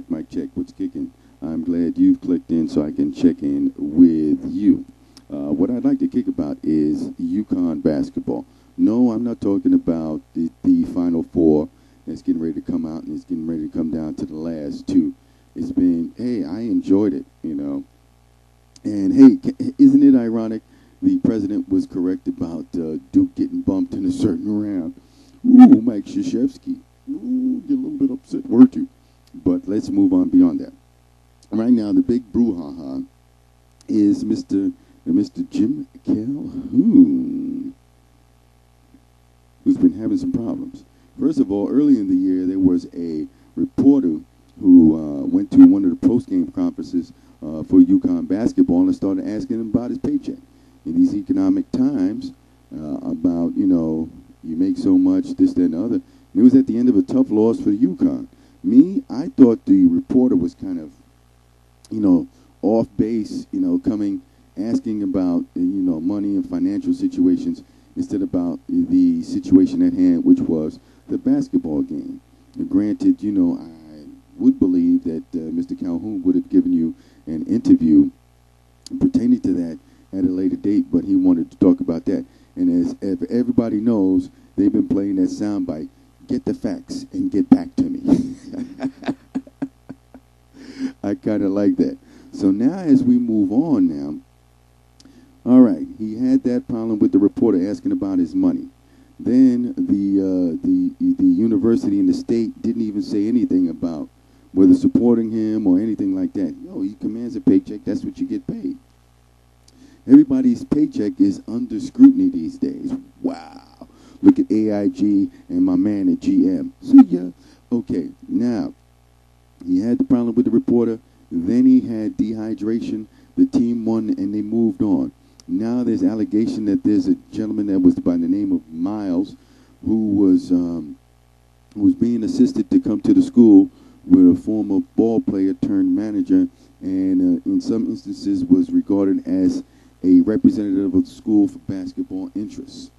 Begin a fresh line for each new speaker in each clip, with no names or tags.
Mic check, what's kicking? I'm glad you've clicked in so I can check in with you. What I'd like to kick about is UConn basketball. No, I'm not talking about the Final Four that's getting ready to come out and it's getting ready to come down to the last two. It's been, hey, I enjoyed it, you know. And, hey, isn't it ironic? The president was correct about Duke getting bumped in a certain round. Ooh, Mike Krzyzewski. Ooh, get a little bit upset, weren't you? But let's move on beyond that. Right now, the big brouhaha is Mr. Jim Calhoun, who's been having some problems. First of all, early in the year, there was a reporter who went to one of the post-game conferences for UConn basketball and started asking him about his paycheck. In these economic times, about, you know, you make so much, this, that, and the other. And it was at the end of a tough loss for UConn. Me, I thought the reporter was kind of, you know, off base, you know, asking about, you know, money and financial situations instead about the situation at hand, which was the basketball game. And granted, you know, I would believe that Mr. Calhoun would have given you an interview pertaining to that at a later date, but he wanted to talk about that. And as everybody knows, they've been playing that soundbite. Get the facts and get back to me. I kind of like that. So now as we move on now, all right, he had that problem with the reporter asking about his money. Then the university and the state didn't even say anything about whether supporting him or anything like that. Yo, he commands a paycheck. That's what you get paid. Everybody's paycheck is under scrutiny these days. Wow. Look at AIG and my man at GM. See ya. Okay, now, he had the problem with the reporter. Then he had dehydration. The team won, and they moved on. Now there's allegation that there's a gentleman that was by the name of Miles who was being assisted to come to the school with a former ball player turned manager, and in some instances was regarded as a representative of the school for basketball interests.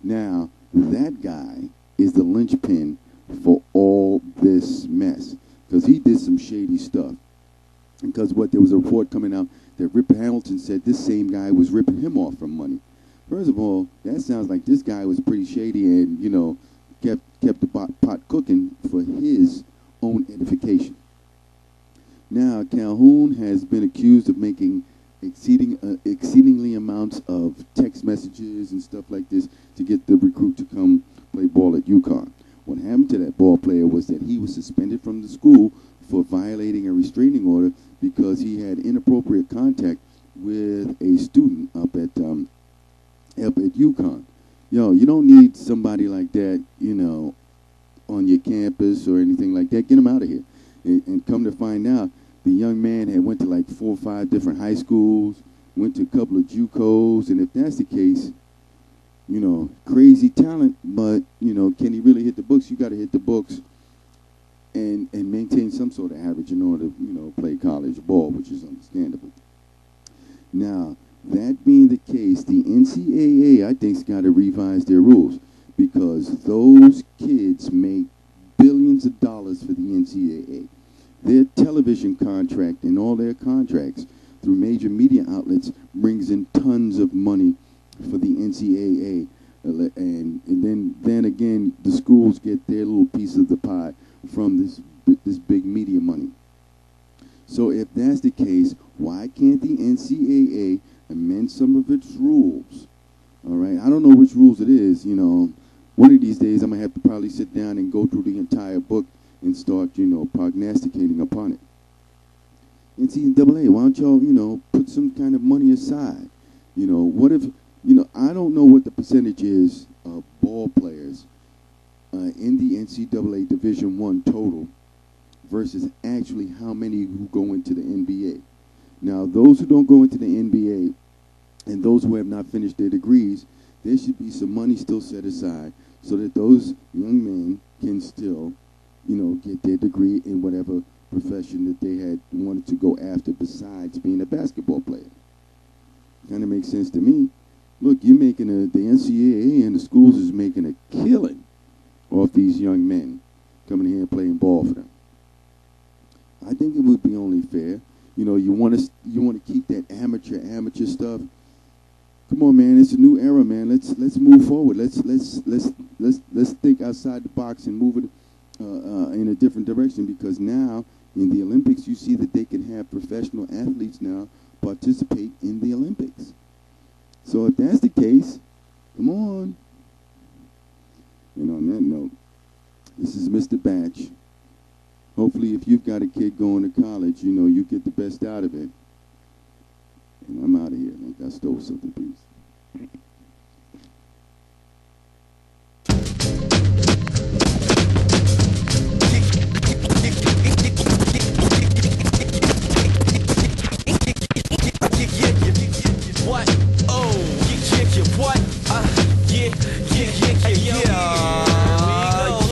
Now, that guy is the linchpin for all this mess because he did some shady stuff. Because there was a report coming out that Rip Hamilton said this same guy was ripping him off for money. First of all, that sounds like this guy was pretty shady and, you know, kept the pot cooking for his own edification. Now, Calhoun has been accused of making exceedingly amounts of text messages and stuff like this to get the recruit to come play ball at UConn. What happened to that ball player was that he was suspended from the school for violating a restraining order because he had inappropriate contact with a student up at UConn. Yo, you don't need somebody like that, you know, on your campus or anything like that. Get him out of here. And come to find out, the young man had went to like 4 or 5 different high schools, went to a couple of JUCOs, and if that's the case, you know, crazy talent, but, you know, can he really hit the books? You got to hit the books and maintain some sort of average in order to, you know, play college ball, which is understandable. Now, that being the case, the NCAA, I think, has got to revise their rules because those kids make billions of dollars for the NCAA. Their television contract and all their contracts through major media outlets brings in tons of money for the NCAA. And then again, the schools get their little piece of the pie from this big media money. So if that's the case, why can't the NCAA amend some of its rules? All right, I don't know which rules it is. You know, one of these days I'm going to have to probably sit down and go through the entire book and start, you know, prognosticating upon it. NCAA, why don't y'all, you know, put some kind of money aside? You know, what if, you know, I don't know what the percentage is of ball players in the NCAA Division I total versus actually how many who go into the NBA. Now, those who don't go into the NBA and those who have not finished their degrees, there should be some money still set aside so that those young men can still, you know, get their degree in whatever profession that they had wanted to go after besides being a basketball player. Kind of makes sense to me. Look, you're making the NCAA and the schools is making a killing off these young men. coming here and playing ball for them. I think it would be only fair. You know, you want to keep that amateur stuff. Come on, man! It's a new era, man. Let's move forward. Let's think outside the box and move it in a different direction. Because now in the Olympics, you see that they can have professional athletes now participate in the Olympics. So if that's the case, come on. And on that note, this is Mr. Batch. Hopefully, if you've got a kid going to college, you know, you get the best out of it. And I'm out of here. Like I stole something, please.